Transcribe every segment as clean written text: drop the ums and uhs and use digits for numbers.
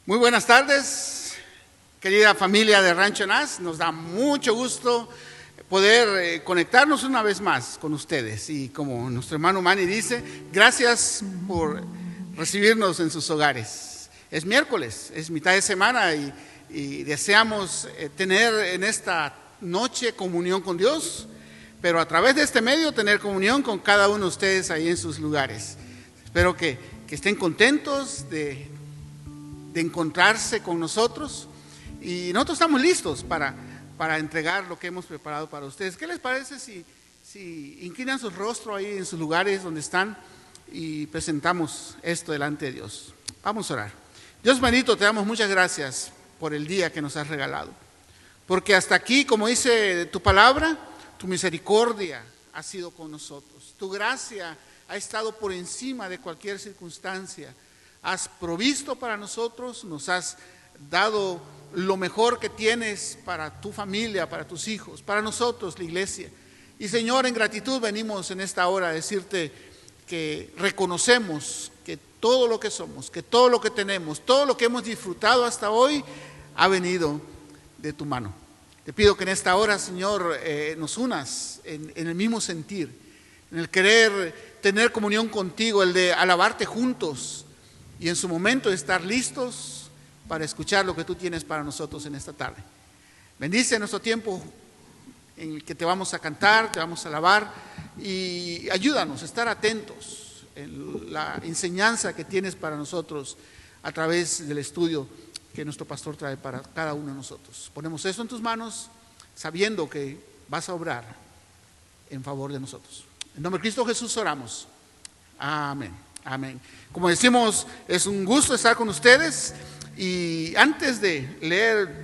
Muy buenas tardes, querida familia de Rancho Naz. Nos da mucho gusto poder conectarnos una vez más con ustedes. Y como nuestro hermano Manny dice, gracias por recibirnos en sus hogares. Es miércoles, es mitad de semana y deseamos tener en esta noche comunión con Dios, pero a través de este medio tener comunión con cada uno de ustedes ahí en sus lugares. Espero que estén contentos de encontrarse con nosotros, y nosotros estamos listos para entregar lo que hemos preparado para ustedes. ¿Qué les parece si inclinan su rostro ahí en sus lugares donde están y presentamos esto delante de Dios? Vamos a orar. Dios bendito, te damos muchas gracias por el día que nos has regalado, porque hasta aquí, como dice tu palabra, tu misericordia ha sido con nosotros, tu gracia ha estado por encima de cualquier circunstancia. Has provisto para nosotros, nos has dado lo mejor que tienes para tu familia, para tus hijos, para nosotros, la iglesia. Y Señor, en gratitud venimos en esta hora a decirte que reconocemos que todo lo que somos, que todo lo que tenemos, todo lo que hemos disfrutado hasta hoy ha venido de tu mano. Te pido que en esta hora, Señor, nos unas en el mismo sentir, en el querer tener comunión contigo, el de alabarte juntos, y en su momento estar listos para escuchar lo que tú tienes para nosotros en esta tarde. Bendice nuestro tiempo en el que te vamos a cantar, te vamos a alabar, y ayúdanos a estar atentos en la enseñanza que tienes para nosotros a través del estudio que nuestro pastor trae para cada uno de nosotros. Ponemos eso en tus manos, sabiendo que vas a obrar en favor de nosotros. En nombre de Cristo Jesús oramos. Amén. Amén. Como decimos, es un gusto estar con ustedes, y antes de leer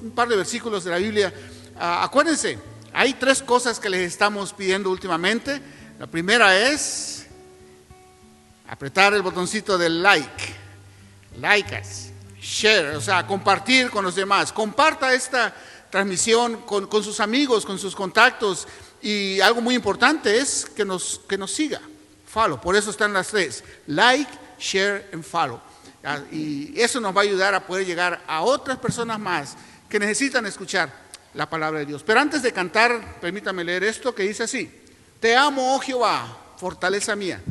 un par de versículos de la Biblia, acuérdense, hay tres cosas que les estamos pidiendo últimamente. La primera es apretar el botoncito del like us, share, o sea, compartir con los demás. Comparta esta transmisión con sus amigos, con sus contactos, y algo muy importante es que nos siga. Follow, por eso están las tres: like, share and follow. Y eso nos va a ayudar a poder llegar a otras personas más que necesitan escuchar la palabra de Dios. Pero antes de cantar, permítame leer esto que dice así: Te amo, oh Jehová, fortaleza mía,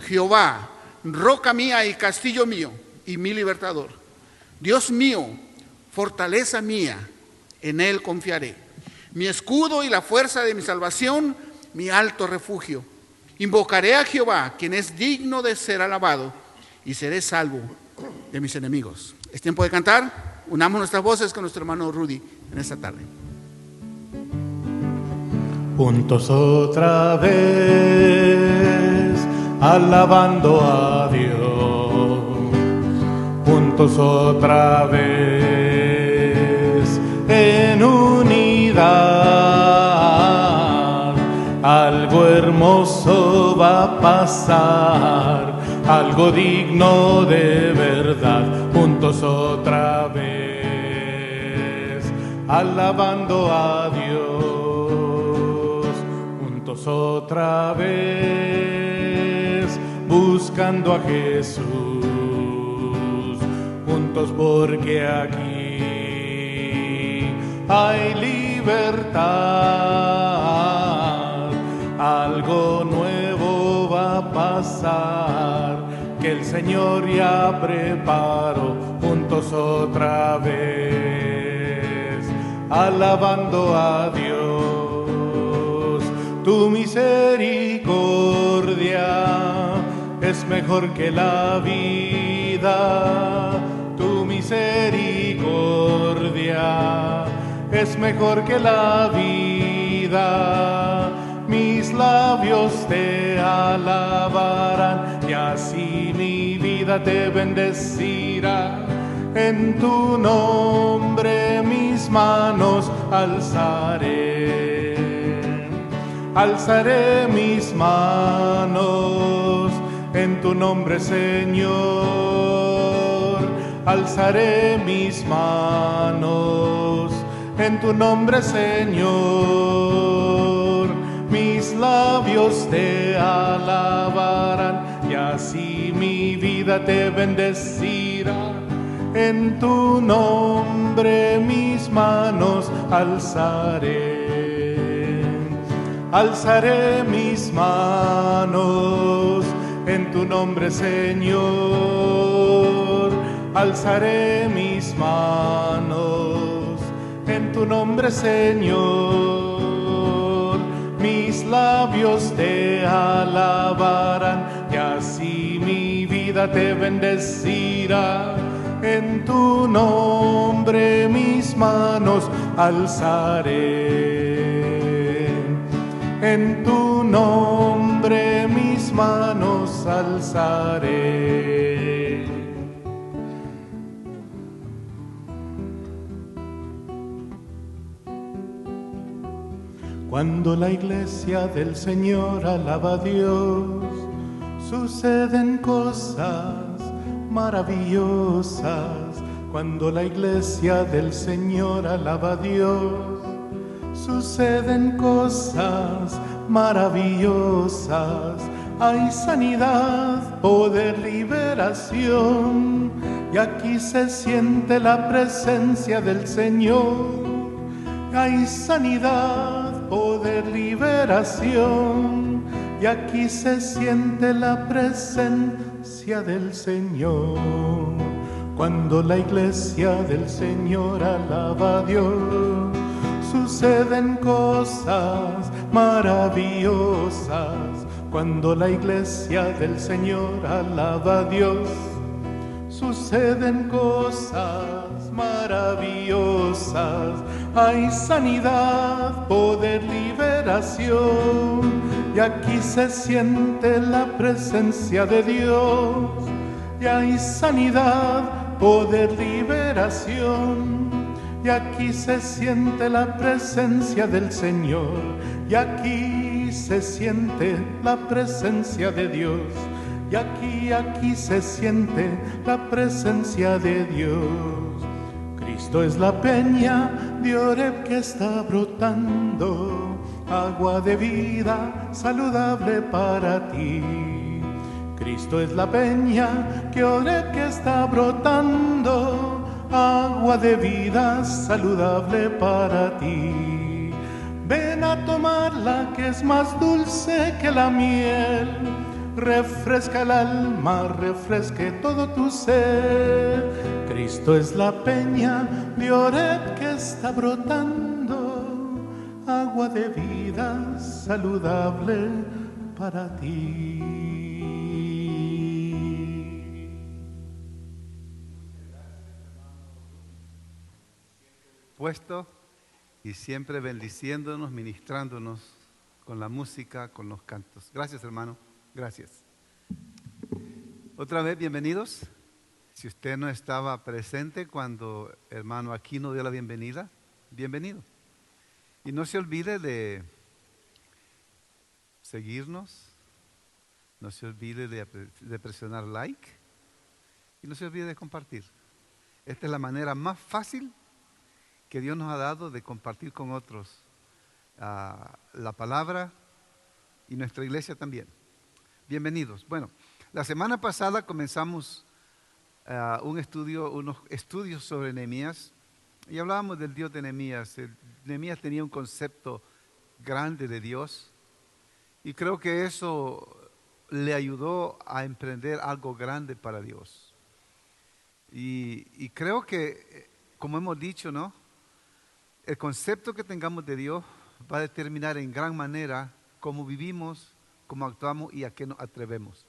Jehová, roca mía y castillo mío y mi libertador. Dios mío, fortaleza mía, en él confiaré. Mi escudo y la fuerza de mi salvación, mi alto refugio. Invocaré a Jehová, quien es digno de ser alabado, y seré salvo de mis enemigos. Es tiempo de cantar. Unamos nuestras voces con nuestro hermano Rudy en esta tarde. Juntos otra vez, alabando a Dios. Juntos otra vez, en unidad. Algo hermoso va a pasar, algo digno de verdad. Juntos otra vez, alabando a Dios. Juntos otra vez, buscando a Jesús. Juntos porque aquí hay libertad. Algo nuevo va a pasar, que el Señor ya preparó. Juntos otra vez, alabando a Dios. Tu misericordia es mejor que la vida. Tu misericordia es mejor que la vida. Mis labios te alabarán, y así mi vida te bendecirá. En tu nombre mis manos alzaré. Alzaré mis manos en tu nombre, Señor. Alzaré mis manos en tu nombre, Señor. Mis labios te alabarán, y así mi vida te bendecirá. En tu nombre mis manos alzaré. Alzaré mis manos en tu nombre, Señor. Alzaré mis manos en tu nombre, Señor. Mis labios te alabarán y así mi vida te bendecirá. En tu nombre mis manos alzaré. En tu nombre mis manos alzaré. Cuando la iglesia del Señor alaba a Dios, suceden cosas maravillosas. Cuando la iglesia del Señor alaba a Dios, suceden cosas maravillosas. Hay sanidad, poder, liberación, y aquí se siente la presencia del Señor. Hay sanidad, poder, liberación, y aquí se siente la presencia del Señor. Cuando la iglesia del Señor alaba a Dios, suceden cosas maravillosas. Cuando la iglesia del Señor alaba a Dios, suceden cosas maravillosas. Hay sanidad, poder, liberación, y aquí se siente la presencia de Dios. Y hay sanidad, poder, liberación, y aquí se siente la presencia del Señor. Y aquí se siente la presencia de Dios. Y aquí se siente la presencia de Dios. Cristo es la peña de Oreb que está brotando, agua de vida saludable para ti. Cristo es la peña que Oreb que está brotando, agua de vida saludable para ti. Ven a tomarla que es más dulce que la miel. Refresca el alma, refresque todo tu ser. Cristo es la peña de Oreb que está brotando, agua de vida saludable para ti. Puesto y siempre bendiciéndonos, ministrándonos con la música, con los cantos. Gracias, hermano. Gracias. Otra vez, bienvenidos. Si usted no estaba presente cuando hermano Aquino dio la bienvenida, bienvenido. Y no se olvide de seguirnos, no se olvide de presionar like y no se olvide de compartir. Esta es la manera más fácil que Dios nos ha dado de compartir con otros la palabra y nuestra iglesia también. Bienvenidos. Bueno, la semana pasada comenzamos unos estudios sobre Nehemías y hablábamos del Dios de Nehemías. Nehemías tenía un concepto grande de Dios y creo que eso le ayudó a emprender algo grande para Dios. Y creo que, como hemos dicho, ¿no? El concepto que tengamos de Dios va a determinar en gran manera cómo vivimos, cómo actuamos y a qué nos atrevemos.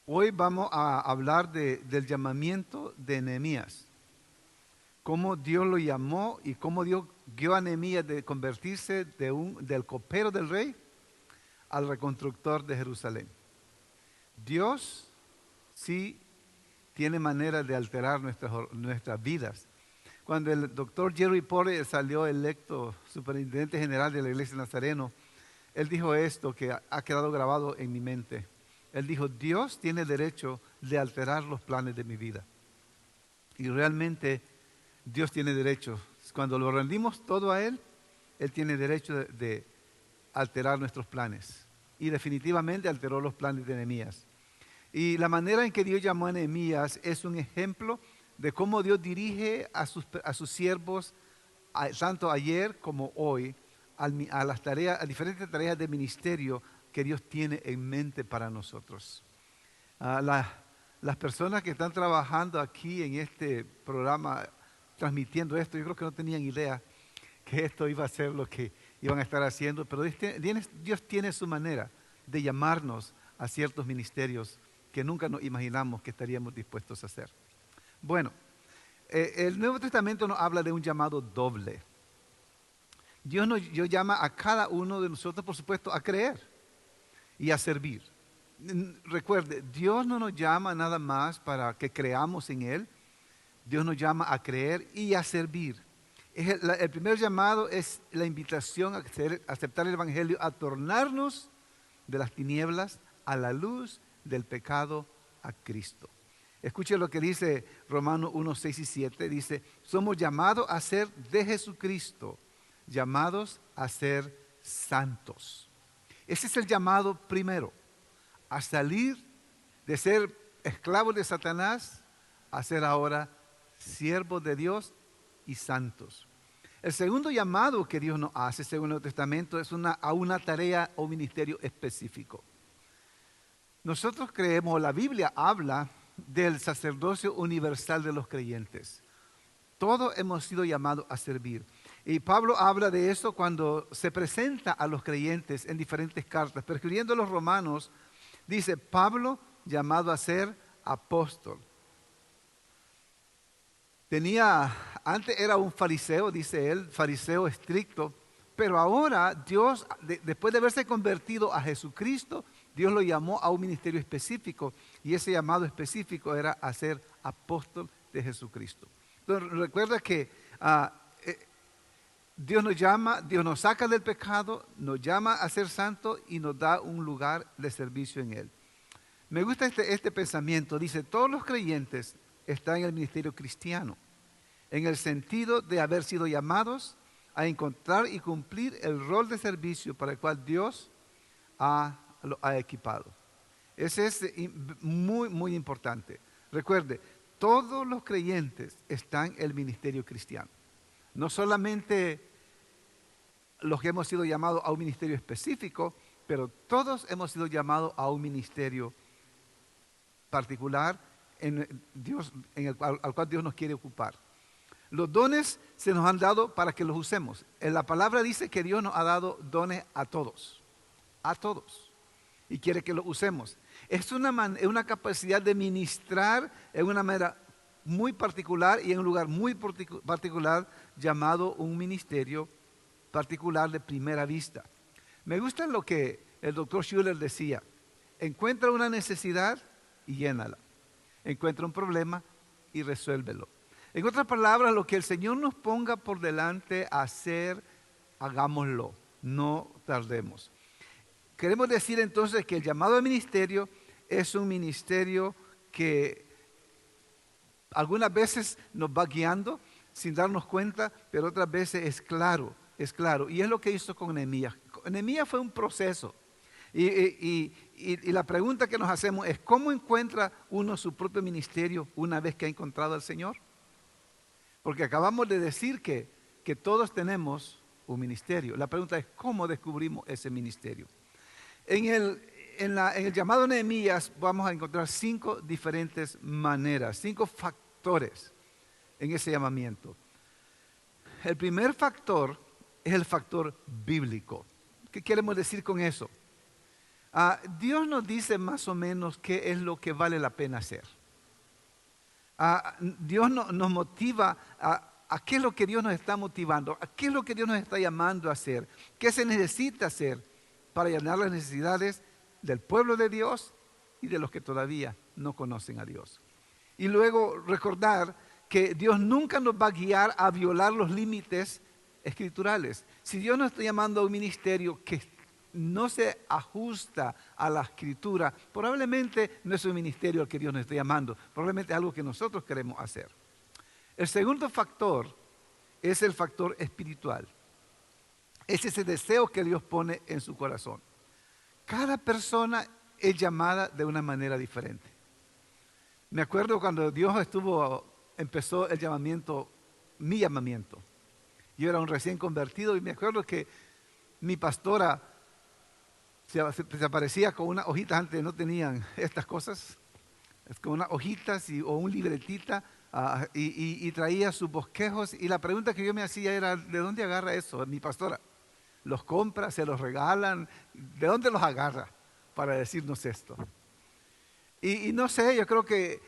Hoy vamos a hablar del llamamiento de Nehemías, cómo Dios lo llamó y cómo Dios guió a Nehemías de convertirse del copero del rey al reconstructor de Jerusalén. Dios sí tiene manera de alterar nuestras vidas. Cuando el doctor Jerry Porter salió electo superintendente general de la Iglesia Nazareno, él dijo esto que ha quedado grabado en mi mente. Él dijo, Dios tiene derecho de alterar los planes de mi vida. Y realmente Dios tiene derecho. Cuando lo rendimos todo a Él, Él tiene derecho de alterar nuestros planes. Y definitivamente alteró los planes de Nehemías. Y la manera en que Dios llamó a Nehemías es un ejemplo de cómo Dios dirige a sus siervos, tanto ayer como hoy, a las tareas, a diferentes tareas de ministerio que Dios tiene en mente para nosotros. Las personas que están trabajando aquí en este programa, transmitiendo esto, yo creo que no tenían idea que esto iba a ser lo que iban a estar haciendo, pero Dios tiene su manera de llamarnos a ciertos ministerios que nunca nos imaginamos que estaríamos dispuestos a hacer. Bueno, el Nuevo Testamento nos habla de un llamado doble. Dios llama a cada uno de nosotros, por supuesto, a creer y a servir. Recuerde, Dios no nos llama nada más para que creamos en Él. Dios nos llama a creer y a servir. El primer llamado es la invitación a aceptar el Evangelio, a tornarnos de las tinieblas a la luz del pecado a Cristo. Escuche lo que dice Romanos 1, 6 y 7. Dice, somos llamados a ser de Jesucristo, llamados a ser santos. Ese es el llamado primero, a salir de ser esclavos de Satanás, a ser ahora siervos de Dios y santos. El segundo llamado que Dios nos hace, según el Nuevo Testamento, es a una tarea o ministerio específico. Nosotros creemos, la Biblia habla del sacerdocio universal de los creyentes. Todos hemos sido llamados a servir. Y Pablo habla de eso cuando se presenta a los creyentes en diferentes cartas. Pero escribiendo a los romanos, dice, Pablo llamado a ser apóstol. Antes era un fariseo, dice él, fariseo estricto, pero ahora Dios, después de haberse convertido a Jesucristo, Dios lo llamó a un ministerio específico, y ese llamado específico era a ser apóstol de Jesucristo. Entonces, recuerda que Dios nos llama, Dios nos saca del pecado, nos llama a ser santos y nos da un lugar de servicio en Él. Me gusta este pensamiento, dice, todos los creyentes están en el ministerio cristiano, en el sentido de haber sido llamados a encontrar y cumplir el rol de servicio para el cual Dios lo ha equipado. Ese es muy, muy importante. Recuerde, todos los creyentes están en el ministerio cristiano. No solamente los que hemos sido llamados a un ministerio específico, pero todos hemos sido llamados a un ministerio particular al cual Dios nos quiere ocupar. Los dones se nos han dado para que los usemos. En la palabra dice que Dios nos ha dado dones a todos, y quiere que los usemos. Es una capacidad de ministrar en una manera muy particular y en un lugar muy particular llamado un ministerio particular de primera vista. Me gusta lo que el doctor Schuller decía: encuentra una necesidad y llénala, encuentra un problema y resuélvelo. En otras palabras, lo que el Señor nos ponga por delante a hacer, hagámoslo, no tardemos. Queremos decir entonces que el llamado al ministerio es un ministerio que algunas veces nos va guiando sin darnos cuenta, pero otras veces es claro. Y es lo que hizo con Nehemías. Nehemías fue un proceso. Y la pregunta que nos hacemos es, ¿cómo encuentra uno su propio ministerio una vez que ha encontrado al Señor? Porque acabamos de decir que todos tenemos un ministerio. La pregunta es, ¿cómo descubrimos ese ministerio? En el llamado Nehemías vamos a encontrar 5 diferentes maneras, 5 factores en ese llamamiento. El primer factor es el factor bíblico. ¿Qué queremos decir con eso? Dios nos dice más o menos qué es lo que vale la pena hacer. Dios nos motiva a qué es lo que Dios nos está motivando, a qué es lo que Dios nos está llamando a hacer, qué se necesita hacer para llenar las necesidades del pueblo de Dios y de los que todavía no conocen a Dios. Y luego recordar que Dios nunca nos va a guiar a violar los límites escriturales. Si Dios nos está llamando a un ministerio que no se ajusta a la escritura, probablemente no es un ministerio al que Dios nos está llamando, probablemente es algo que nosotros queremos hacer. El segundo factor es el factor espiritual. Es ese deseo que Dios pone en su corazón. Cada persona es llamada de una manera diferente. Me acuerdo cuando Dios empezó el llamamiento, mi llamamiento. Yo era un recién convertido y me acuerdo que mi pastora se aparecía con unas hojitas, antes no tenían estas cosas, con unas hojitas o un libretita, y traía sus bosquejos, y la pregunta que yo me hacía era, ¿de dónde agarra eso mi pastora? ¿Los compra, se los regalan? ¿De dónde los agarra para decirnos esto? Y no sé, yo creo que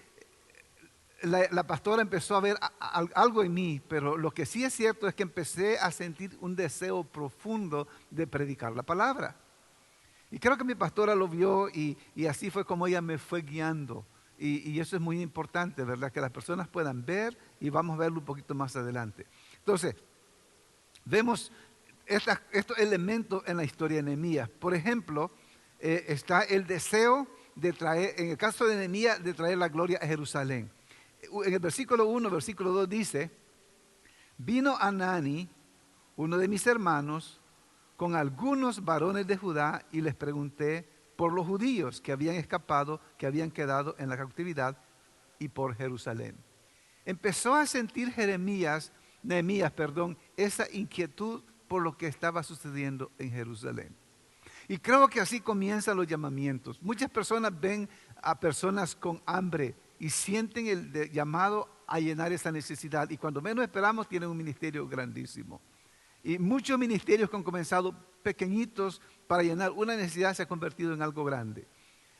la pastora empezó a ver algo en mí, pero lo que sí es cierto es que empecé a sentir un deseo profundo de predicar la palabra. Y creo que mi pastora lo vio y así fue como ella me fue guiando. Y eso es muy importante, ¿verdad? Que las personas puedan ver, y vamos a verlo un poquito más adelante. Entonces, vemos estos elementos en la historia de Nehemías. Por ejemplo, está el deseo de traer, en el caso de Nehemías, de traer la gloria a Jerusalén. En el versículo 1, versículo 2 dice: vino Hanani, uno de mis hermanos, con algunos varones de Judá, y les pregunté por los judíos que habían escapado, que habían quedado en la cautividad, y por Jerusalén. Empezó a sentir Nehemías, esa inquietud por lo que estaba sucediendo en Jerusalén. Y creo que así comienzan los llamamientos. Muchas personas ven a personas con hambre y sienten el llamado a llenar esa necesidad, y cuando menos esperamos tienen un ministerio grandísimo. Y muchos ministerios que han comenzado pequeñitos para llenar una necesidad se ha convertido en algo grande.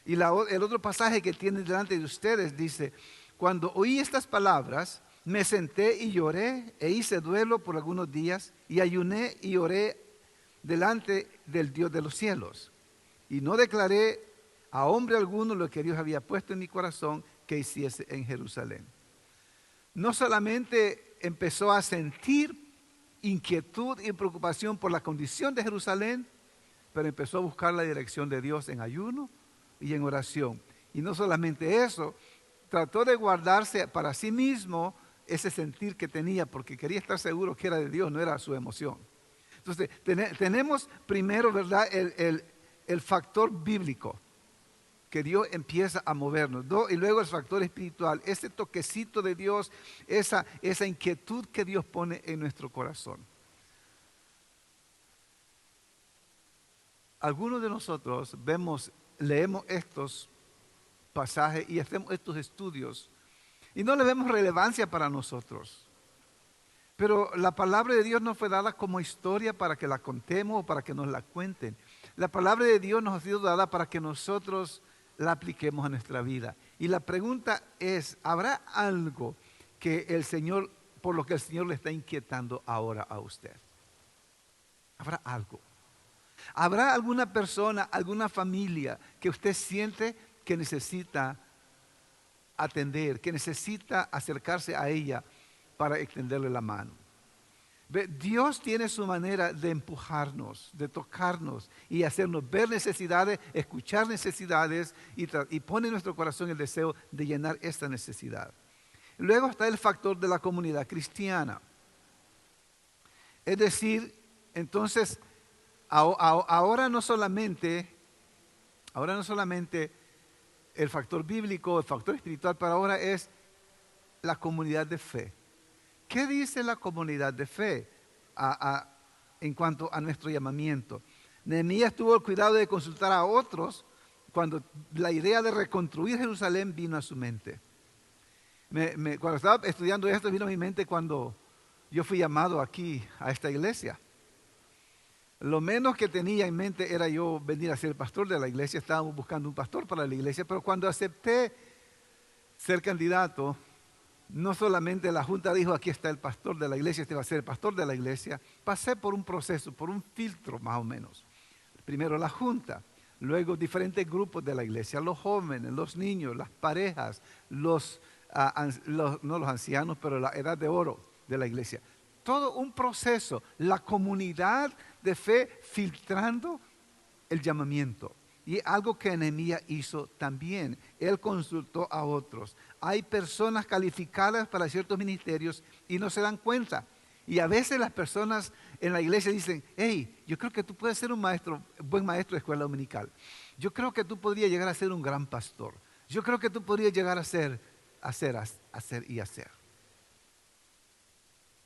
Y el otro pasaje que tienen delante de ustedes dice: cuando oí estas palabras, me senté y lloré e hice duelo por algunos días, y ayuné y oré delante del Dios de los cielos. Y no declaré a hombre alguno lo que Dios había puesto en mi corazón que hiciese en Jerusalén. No solamente empezó a sentir inquietud y preocupación por la condición de Jerusalén, pero empezó a buscar la dirección de Dios en ayuno y en oración. Y no solamente eso, trató de guardarse para sí mismo ese sentir que tenía, porque quería estar seguro que era de Dios, no era su emoción. Entonces, tenemos primero, ¿verdad?, el factor bíblico, que Dios empieza a movernos. Y luego el factor espiritual, ese toquecito de Dios, esa inquietud que Dios pone en nuestro corazón. Algunos de nosotros leemos estos pasajes y hacemos estos estudios y no le vemos relevancia para nosotros. Pero la palabra de Dios no fue dada como historia para que la contemos o para que nos la cuenten. La palabra de Dios nos ha sido dada para que nosotros la apliquemos a nuestra vida. Y la pregunta es: ¿habrá algo por lo que el Señor le está inquietando ahora a usted? ¿Habrá algo? ¿Habrá alguna persona, alguna familia que usted siente que necesita atender, que necesita acercarse a ella para extenderle la mano? Dios tiene su manera de empujarnos, de tocarnos y hacernos ver necesidades, escuchar necesidades, y pone en nuestro corazón el deseo de llenar esta necesidad. Luego está el factor de la comunidad cristiana. Es decir, entonces, ahora no solamente el factor bíblico, el factor espiritual, pero ahora es la comunidad de fe. ¿Qué dice la comunidad de fe en cuanto a nuestro llamamiento? Nehemías tuvo el cuidado de consultar a otros cuando la idea de reconstruir Jerusalén vino a su mente. Cuando estaba estudiando esto, vino a mi mente cuando yo fui llamado aquí a esta iglesia. Lo menos que tenía en mente era yo venir a ser pastor de la iglesia. Estábamos buscando un pastor para la iglesia, pero cuando acepté ser candidato, no solamente la junta dijo: aquí está el pastor de la iglesia, este va a ser el pastor de la iglesia. Pasé por un proceso, por un filtro más o menos. Primero la junta, luego diferentes grupos de la iglesia, los jóvenes, los niños, las parejas, no los ancianos, pero la edad de oro de la iglesia. Todo un proceso, la comunidad de fe filtrando el llamamiento. Y algo que Nehemías hizo también, él consultó a otros. Hay personas calificadas para ciertos ministerios y no se dan cuenta. Y a veces las personas en la iglesia dicen, hey, yo creo que tú puedes ser un buen maestro de escuela dominical. Yo creo que tú podrías llegar a ser un gran pastor. Yo creo que tú podrías llegar a hacer.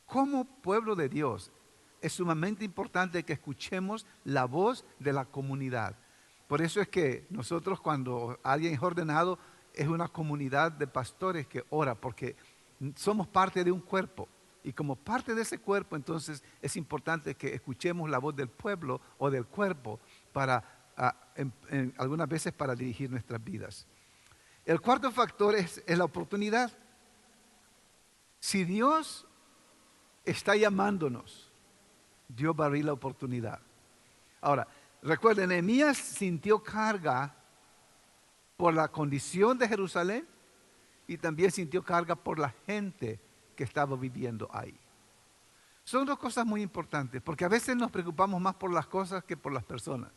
Como pueblo de Dios, es sumamente importante que escuchemos la voz de la comunidad. Por eso es que nosotros, cuando alguien es ordenado, es una comunidad de pastores que ora, porque somos parte de un cuerpo. Y como parte de ese cuerpo, entonces es importante que escuchemos la voz del pueblo o del cuerpo para, algunas veces, para dirigir nuestras vidas. El cuarto factor es la oportunidad. Si Dios está llamándonos, Dios va a abrir la oportunidad. Ahora, recuerden, Nehemías sintió carga por la condición de Jerusalén y también sintió carga por la gente que estaba viviendo ahí. Son dos cosas muy importantes, porque a veces nos preocupamos más por las cosas que por las personas.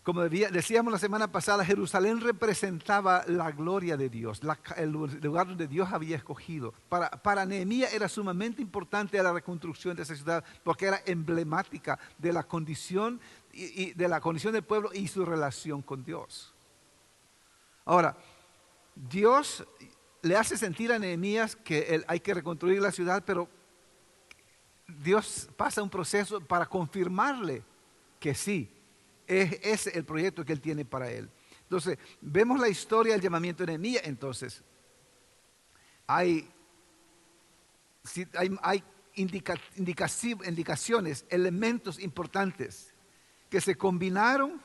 Como decíamos la semana pasada, Jerusalén representaba la gloria de Dios, el lugar donde Dios había escogido. Para Nehemías era sumamente importante la reconstrucción de esa ciudad, porque era emblemática de la condición del pueblo y su relación con Dios. Ahora, Dios le hace sentir a Nehemías que hay que reconstruir la ciudad, pero Dios pasa un proceso para confirmarle que sí, es el proyecto que Él tiene para él. Entonces, vemos la historia del llamamiento de Nehemías. Entonces, hay indicaciones, elementos importantes que se combinaron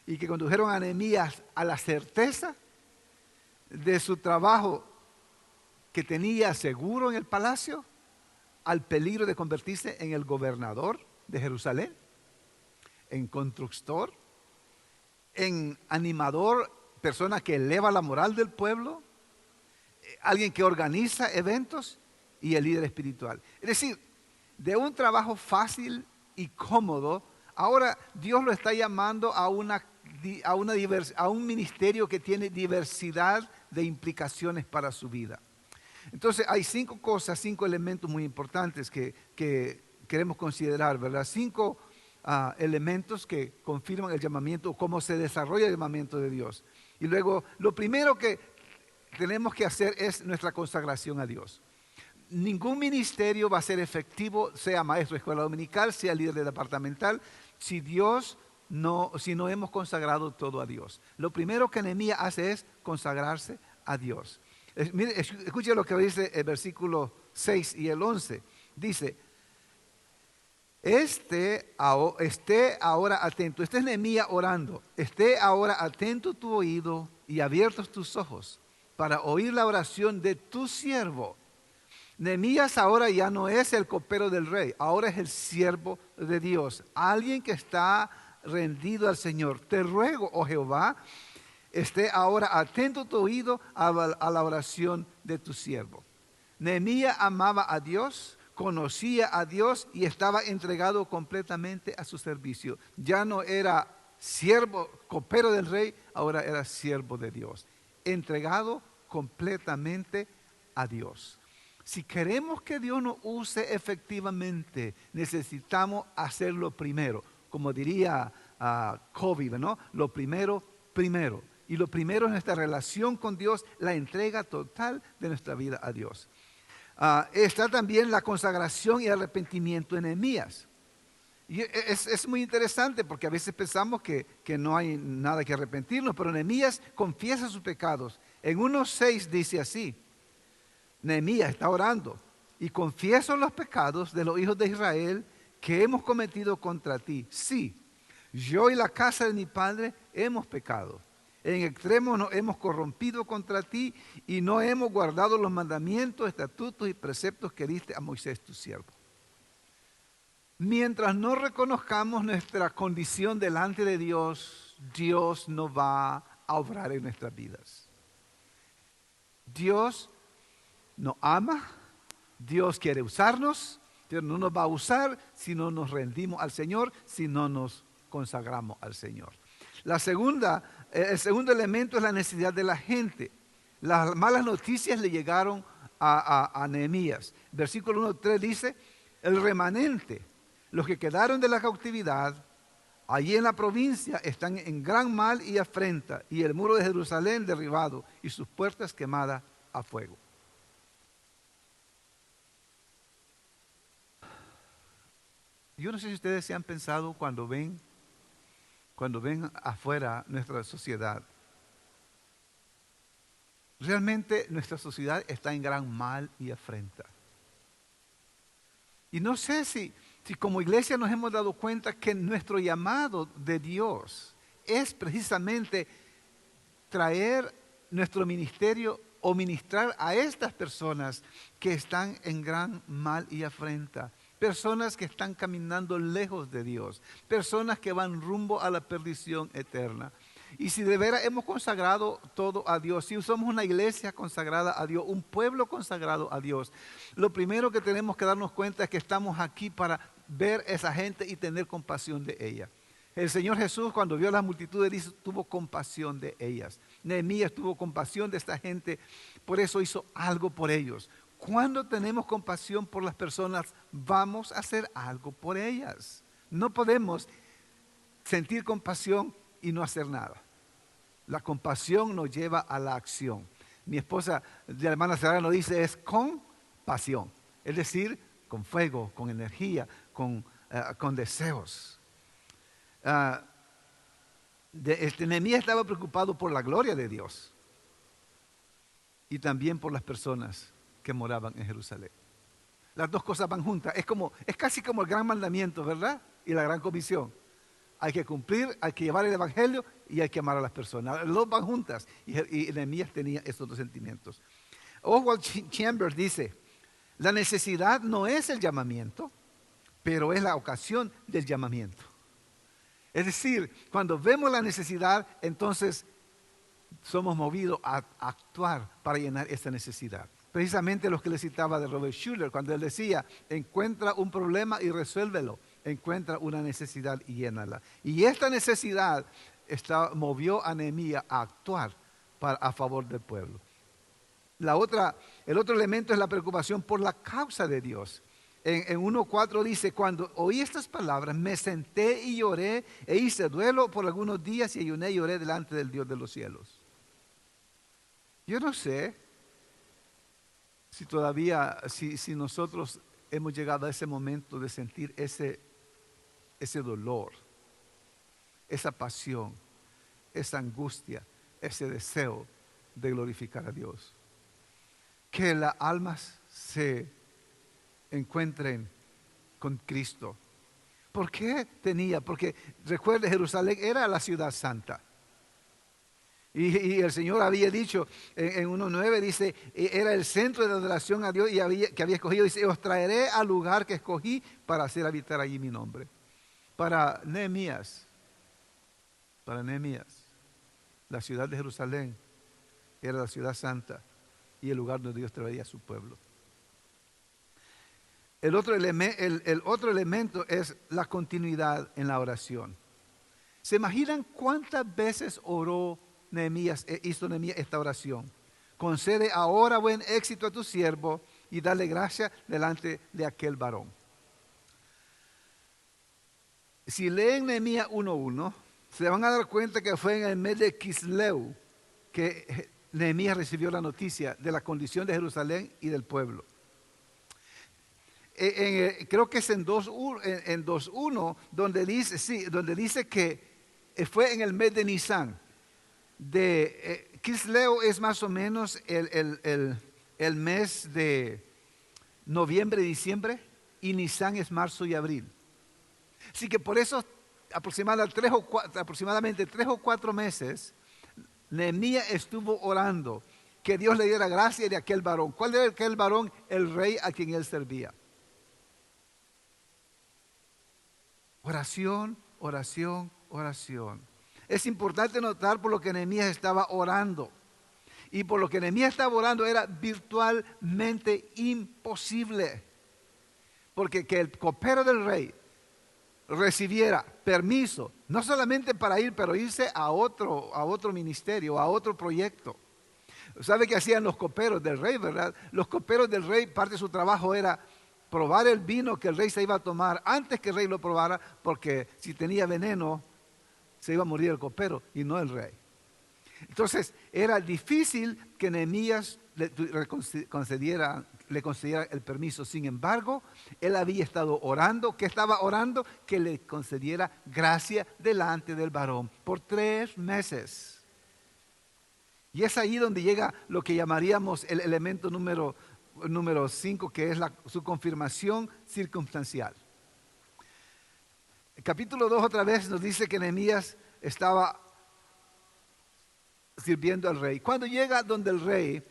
y que condujeron a Nehemías a la certeza de su trabajo que tenía seguro en el palacio, al peligro de convertirse en el gobernador de Jerusalén, en constructor, en animador, persona que eleva la moral del pueblo, alguien que organiza eventos y el líder espiritual. Es decir, de un trabajo fácil y cómodo, ahora Dios lo está llamando a un ministerio que tiene diversidad de implicaciones para su vida. Entonces hay 5 elementos muy importantes que queremos considerar, ¿verdad? 5 elementos que confirman el llamamiento, cómo se desarrolla el llamamiento de Dios. Y luego, lo primero que tenemos que hacer es nuestra consagración a Dios. Ningún ministerio va a ser efectivo, sea maestro de escuela dominical, sea líder departamental, si no hemos consagrado todo a Dios. Lo primero que Nehemías hace es consagrarse a Dios. Mire, escuche lo que dice el versículo 6 y el 11. Dice: esté ahora atento. Este es Nehemías orando. Esté ahora atento tu oído y abiertos tus ojos para oír la oración de tu siervo. Nehemías ahora ya no es el copero del rey, ahora es el siervo de Dios, alguien que está rendido al Señor. Te ruego, oh Jehová, esté ahora atento tu oído a la oración de tu siervo. Nehemías amaba a Dios, conocía a Dios y estaba entregado completamente a su servicio. Ya no era siervo, copero del rey, ahora era siervo de Dios, entregado completamente a Dios. Si queremos que Dios nos use efectivamente, necesitamos hacerlo primero. Como diría Kobe, ¿no? Lo primero. Y lo primero es nuestra relación con Dios, la entrega total de nuestra vida a Dios. Está también la consagración y arrepentimiento en Nehemías. Y es muy interesante porque a veces pensamos que no hay nada que arrepentirnos, pero Nehemías confiesa sus pecados. En 1:6 dice así: Nehemías está orando: y confieso los pecados de los hijos de Israel que hemos cometido contra ti. Sí, yo y la casa de mi padre hemos pecado. En extremo nos hemos corrompido contra ti y no hemos guardado los mandamientos, estatutos y preceptos que diste a Moisés tu siervo. Mientras no reconozcamos nuestra condición delante de Dios, Dios no va a obrar en nuestras vidas. Dios nos ama, Dios quiere usarnos, Dios no nos va a usar si no nos rendimos al Señor, si no nos consagramos al Señor. El segundo elemento es la necesidad de la gente. Las malas noticias le llegaron a Nehemías. Versículo 1-3 dice, el remanente, los que quedaron de la cautividad, allí en la provincia están en gran mal y afrenta, y el muro de Jerusalén derribado y sus puertas quemadas a fuego. Yo no sé si ustedes se han pensado cuando ven afuera nuestra sociedad. Realmente nuestra sociedad está en gran mal y afrenta. Y no sé si como iglesia nos hemos dado cuenta que nuestro llamado de Dios es precisamente traer nuestro ministerio o ministrar a estas personas que están en gran mal y afrenta. Personas que están caminando lejos de Dios. Personas que van rumbo a la perdición eterna. Y si de veras hemos consagrado todo a Dios, si somos una iglesia consagrada a Dios, un pueblo consagrado a Dios, lo primero que tenemos que darnos cuenta es que estamos aquí para ver a esa gente y tener compasión de ella. El Señor Jesús, cuando vio a las multitudes, tuvo compasión de ellas. Nehemías tuvo compasión de esta gente, por eso hizo algo por ellos. Cuando tenemos compasión por las personas, vamos a hacer algo por ellas. No podemos sentir compasión y no hacer nada. La compasión nos lleva a la acción. Mi esposa, la hermana Serrano, dice es con pasión. Es decir, con fuego, con energía, con deseos. Nehemías estaba preocupado por la gloria de Dios y también por las personas que moraban en Jerusalén. Las dos cosas van juntas. Es casi como el gran mandamiento, ¿verdad? Y la gran comisión. Hay que cumplir, hay que llevar el evangelio y hay que amar a las personas. Los dos van juntas. Y Nehemías tenía estos dos sentimientos. Oswald Chambers dice, la necesidad no es el llamamiento, pero es la ocasión del llamamiento. Es decir, cuando vemos la necesidad, entonces somos movidos a actuar para llenar esa necesidad. Precisamente lo que le citaba de Robert Schuller, cuando él decía, encuentra un problema y resuélvelo. Encuentra una necesidad y llénala. Y esta necesidad movió a Nehemías a actuar a favor del pueblo. El otro elemento es la preocupación por la causa de Dios. En 1:4 dice, cuando oí estas palabras, me senté y lloré e hice duelo por algunos días y ayuné y lloré delante del Dios de los cielos. Yo no sé si todavía, si nosotros hemos llegado a ese momento de sentir ese dolor, esa pasión, esa angustia, ese deseo de glorificar a Dios. Que las almas se encuentren con Cristo. ¿Por qué tenía? Porque recuerde, Jerusalén era la ciudad santa. Y el Señor había dicho en 1:9, dice, era el centro de adoración a Dios que había escogido. Dice, os traeré al lugar que escogí para hacer habitar allí mi nombre. Para Nehemías, la ciudad de Jerusalén era la ciudad santa y el lugar donde Dios traía a su pueblo. El otro elemento es la continuidad en la oración. ¿Se imaginan cuántas veces hizo Nehemías esta oración? Concede ahora buen éxito a tu siervo y dale gracia delante de aquel varón. Si leen Nehemías 1:1, se van a dar cuenta que fue en el mes de Kisleu que Nehemías recibió la noticia de la condición de Jerusalén y del pueblo. Creo que es en 2:1 donde dice que fue en el mes de Nisan. Kisleu es más o menos el mes de noviembre y diciembre, y Nisan es marzo y abril. Así que por eso aproximadamente 3 o 4 meses Nehemías estuvo orando que Dios le diera gracia de aquel varón. ¿Cuál era aquel varón? El rey a quien él servía. Oración, oración, oración. Es importante notar por lo que Nehemías estaba orando. Y por lo que Nehemías estaba orando era virtualmente imposible. Porque que el copero del rey recibiera permiso, no solamente para ir, pero irse a otro ministerio, a otro proyecto. ¿Sabe qué hacían los coperos del rey, verdad? Los coperos del rey, parte de su trabajo era probar el vino que el rey se iba a tomar antes que el rey lo probara, porque si tenía veneno, se iba a morir el copero y no el rey. Entonces, era difícil que Nehemías le concediera el permiso. Sin embargo, él había estado orando. ¿Qué estaba orando? Que le concediera gracia delante del varón por 3 meses. Y es ahí donde llega lo que llamaríamos el elemento número 5, que es su confirmación circunstancial. El capítulo 2 otra vez nos dice que Nehemías estaba sirviendo al rey. Cuando llega donde el rey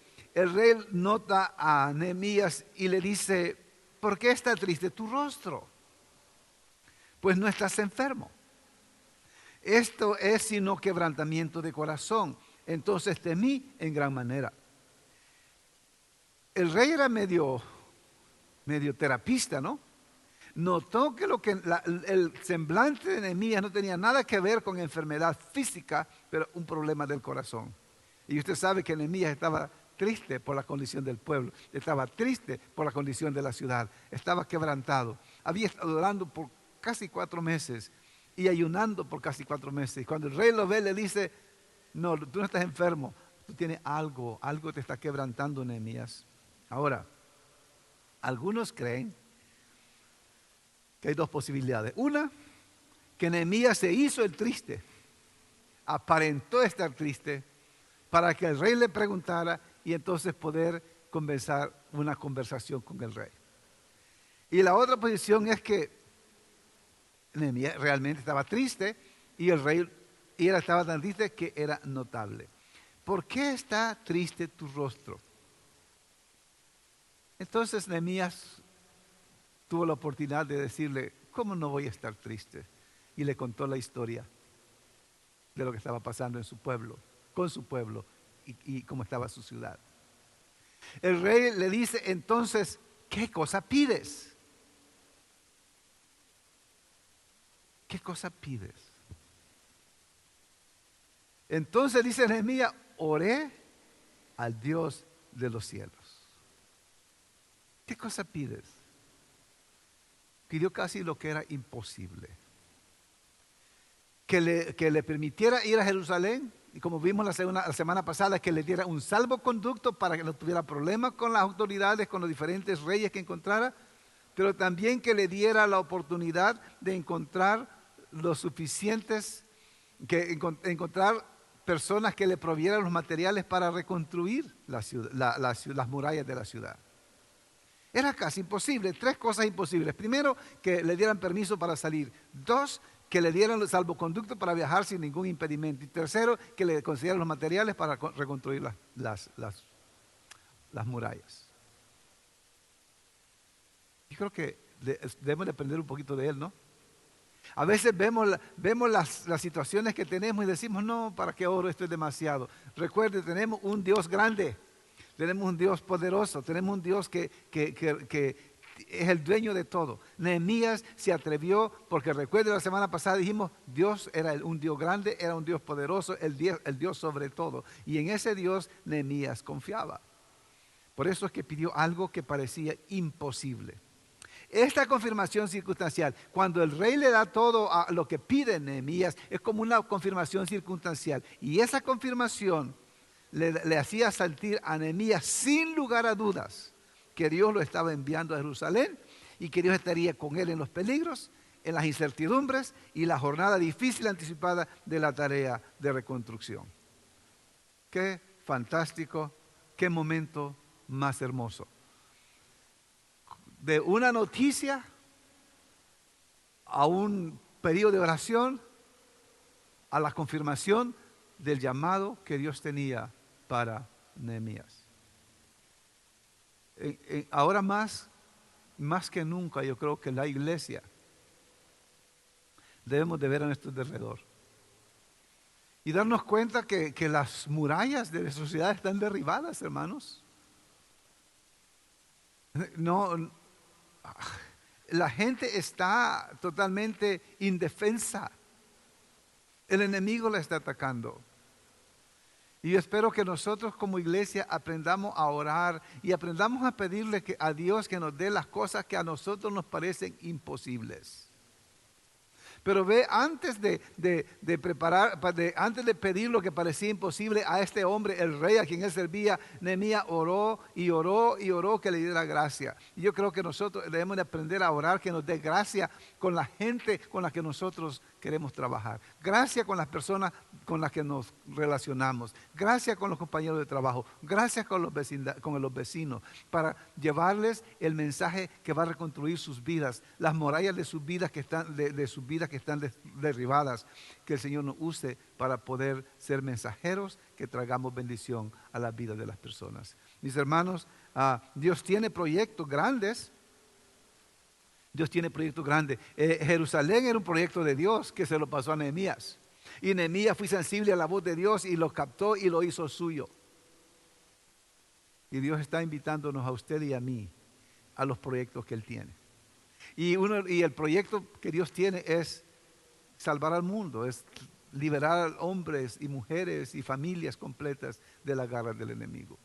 nota a Nehemías y le dice: ¿por qué está triste tu rostro? Pues no estás enfermo. Esto es sino quebrantamiento de corazón. Entonces temí en gran manera. El rey era medio terapista, ¿no? Notó que el semblante de Nehemías no tenía nada que ver con enfermedad física, pero un problema del corazón. Y usted sabe que Nehemías estaba triste por la condición del pueblo, estaba triste por la condición de la ciudad, estaba quebrantado. Había estado orando por casi 4 meses y ayunando por casi 4 meses. Y cuando el rey lo ve, le dice: no, tú no estás enfermo, tú tienes algo te está quebrantando, Nehemías. Ahora, algunos creen que hay 2 posibilidades. Una, que Nehemías se hizo el triste, aparentó estar triste para que el rey le preguntara y entonces poder comenzar una conversación con el rey. Y la otra posición es que Nehemías realmente estaba triste y el rey estaba tan triste que era notable. ¿Por qué está triste tu rostro? Entonces Nehemías tuvo la oportunidad de decirle: ¿cómo no voy a estar triste? Y le contó la historia de lo que estaba pasando en su pueblo, con su pueblo y cómo estaba su ciudad. El rey le dice: entonces, ¿qué cosa pides? ¿Qué cosa pides? Entonces dice Nehemías: oré al Dios de los cielos. ¿Qué cosa pides? Pidió casi lo que era imposible. Que le permitiera ir a Jerusalén, y como vimos la semana pasada, que le diera un salvoconducto para que no tuviera problemas con las autoridades, con los diferentes reyes que encontrara, pero también que le diera la oportunidad de encontrar los suficientes, encontrar personas que le provieran los materiales para reconstruir las murallas de la ciudad. Era casi imposible. 3 cosas imposibles. Primero, que le dieran permiso para salir. 2, que le dieran el salvoconducto para viajar sin ningún impedimento. Y tercero, que le concedieran los materiales para reconstruir las murallas. Yo creo que debemos de aprender un poquito de él, ¿no? A veces vemos las situaciones que tenemos y decimos: no, ¿para qué oro? Esto es demasiado. Recuerde, tenemos un Dios grande. Tenemos un Dios poderoso, tenemos un Dios que es el dueño de todo. Nehemías se atrevió, porque recuerden la semana pasada dijimos: Dios era un Dios grande, era un Dios poderoso, el Dios sobre todo. Y en ese Dios Nehemías confiaba. Por eso es que pidió algo que parecía imposible. Esta confirmación circunstancial, cuando el rey le da todo a lo que pide Nehemías, es como una confirmación circunstancial. Y esa confirmación le hacía sentir a Nehemías sin lugar a dudas que Dios lo estaba enviando a Jerusalén y que Dios estaría con él en los peligros, en las incertidumbres y la jornada difícil anticipada de la tarea de reconstrucción. Qué fantástico, qué momento más hermoso. De una noticia a un periodo de oración, a la confirmación del llamado que Dios tenía para Nehemías. Ahora más que nunca, yo creo que la iglesia debemos de ver a nuestro alrededor y darnos cuenta que las murallas de nuestra sociedad están derribadas, hermanos. No, la gente está totalmente indefensa. El enemigo la está atacando. Y yo espero que nosotros como iglesia aprendamos a orar y aprendamos a pedirle a Dios que nos dé las cosas que a nosotros nos parecen imposibles. Pero ve, antes de pedir lo que parecía imposible a este hombre, el rey a quien él servía, Nehemías oró y oró y oró que le diera gracia. Y yo creo que nosotros debemos de aprender a orar, que nos dé gracia con la gente con la que nosotros queremos trabajar. Gracias con las personas con las que nos relacionamos. Gracias con los compañeros de trabajo. Gracias con los vecinos, para llevarles el mensaje que va a reconstruir sus vidas, las murallas de sus vidas que están derribadas. Que el Señor nos use para poder ser mensajeros que traigamos bendición a la vida de las personas. Mis hermanos, Dios tiene proyectos grandes. Dios tiene proyectos grandes. Jerusalén era un proyecto de Dios que se lo pasó a Nehemías. Y Nehemías fue sensible a la voz de Dios y lo captó y lo hizo suyo. Y Dios está invitándonos a usted y a mí a los proyectos que Él tiene. Y el proyecto que Dios tiene es salvar al mundo, es liberar a hombres y mujeres y familias completas de las garras del enemigo.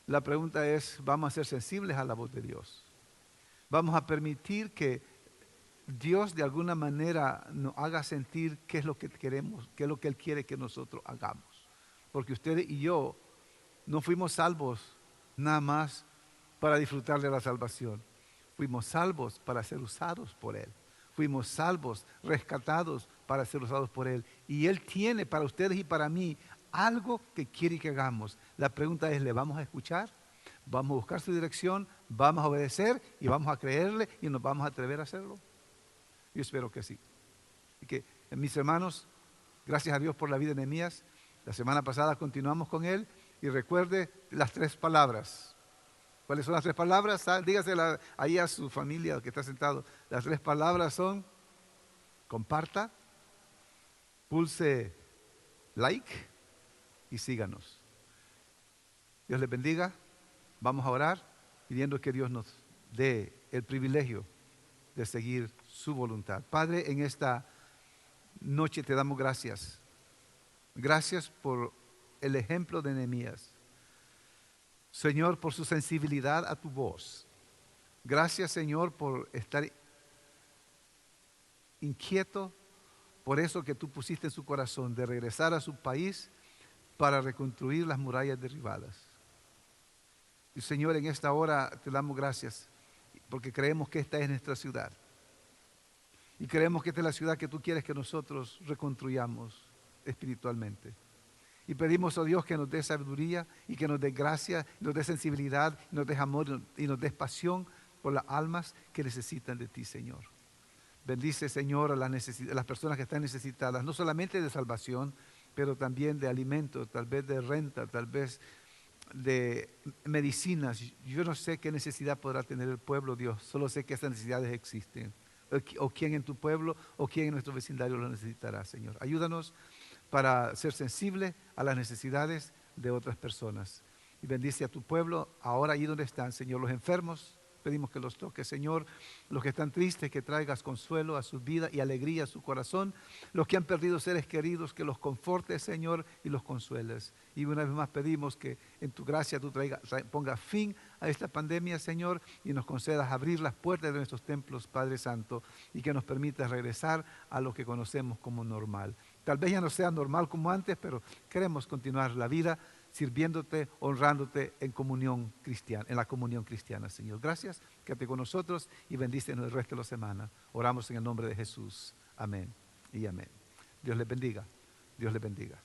La pregunta es, ¿vamos a ser sensibles a la voz de Dios? ¿Vamos a permitir que Dios de alguna manera nos haga sentir qué es lo que queremos, qué es lo que Él quiere que nosotros hagamos? Porque ustedes y yo no fuimos salvos nada más para disfrutar de la salvación. Fuimos salvos para ser usados por Él. Fuimos salvos, rescatados para ser usados por Él. Y Él tiene para ustedes y para mí algo que quiere que hagamos. La pregunta es, ¿le vamos a escuchar? ¿Vamos a buscar su dirección? ¿Vamos a obedecer? ¿Y vamos a creerle? ¿Y nos vamos a atrever a hacerlo? Yo espero que sí. Y que, mis hermanos, gracias a Dios por la vida de Nehemías. La semana pasada continuamos con él. Y recuerde las 3 palabras. ¿Cuáles son las 3 palabras? Dígasela ahí a su familia que está sentado. Las 3 palabras son: comparta, pulse like y síganos. Dios les bendiga. Vamos a orar pidiendo que Dios nos dé el privilegio de seguir su voluntad. Padre, en esta noche te damos gracias. Gracias por el ejemplo de Nehemías. Señor, por su sensibilidad a tu voz. Gracias, Señor, por estar inquieto por eso que tú pusiste en su corazón, de regresar a su país para reconstruir las murallas derribadas. Y Señor, en esta hora te damos gracias porque creemos que esta es nuestra ciudad. Y creemos que esta es la ciudad que tú quieres que nosotros reconstruyamos espiritualmente. Y pedimos, oh Dios, que nos dé sabiduría y que nos dé gracia, nos dé sensibilidad, nos dé amor y nos dé pasión por las almas que necesitan de ti, Señor. Bendice, Señor, a las personas que están necesitadas, no solamente de salvación, pero también de alimentos, tal vez de renta, tal vez de medicinas. Yo no sé qué necesidad podrá tener el pueblo, Dios, solo sé que esas necesidades existen. O quién en tu pueblo o quién en nuestro vecindario lo necesitará, Señor. Ayúdanos para ser sensibles a las necesidades de otras personas. Y bendice a tu pueblo ahora allí donde están, Señor. Los enfermos, pedimos que los toques, Señor. Los que están tristes, que traigas consuelo a su vida y alegría a su corazón. Los que han perdido seres queridos, que los confortes, Señor, y los consueles. Y una vez más pedimos que en tu gracia tú pongas fin a esta pandemia, Señor, y nos concedas abrir las puertas de nuestros templos, Padre Santo, y que nos permitas regresar a lo que conocemos como normal. Tal vez ya no sea normal como antes, pero queremos continuar la vida sirviéndote, honrándote en comunión cristiana, en la comunión cristiana, Señor. Gracias, quédate con nosotros y bendícenos el resto de la semana. Oramos en el nombre de Jesús. Amén y amén. Dios les bendiga. Dios les bendiga.